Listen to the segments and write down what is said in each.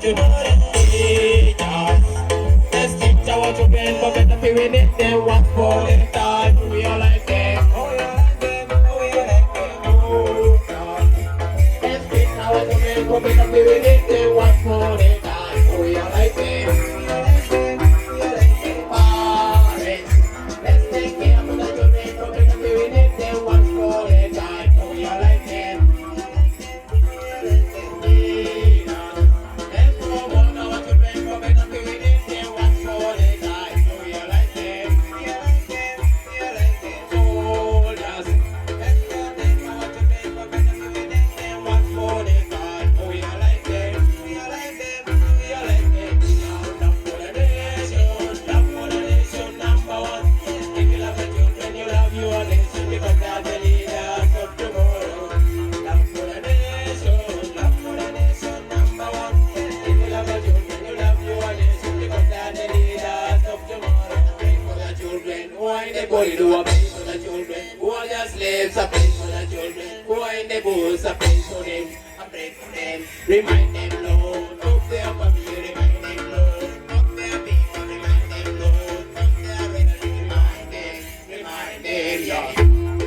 You know the teachers. Let's teach our children, but better be with it. They want for the time. We are like them. Oh, we are like them. Oh, we are like them. Oh, God. Let's teach our children, but better be with it. They want for the time. Oh, we are like them. We are like them. We are like them. Parents, let's take care of the children, but better be with it. They want for the time. Oh, we are like them. Everybody do a play for the children. Who are their slaves? I play for the children. Who are in the booths? I play for them. I pray for them. Remind them, Lord. Of their family, remind them, Lord. Of their people, remind them, Lord. Of their relatives, remind them, yeah.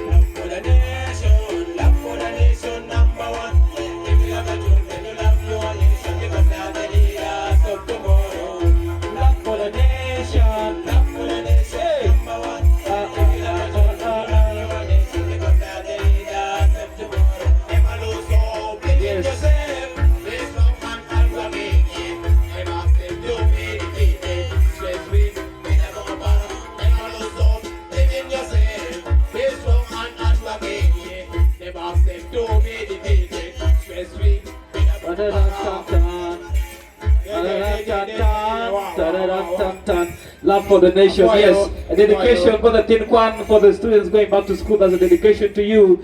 Love for the nation, number one. If you love the children, you love your nation, because they are the leaders of tomorrow. Love for the nation, number one. Love for the nation, yes. A dedication for the Tin Kwan, for the students going back to school. That's a dedication to you.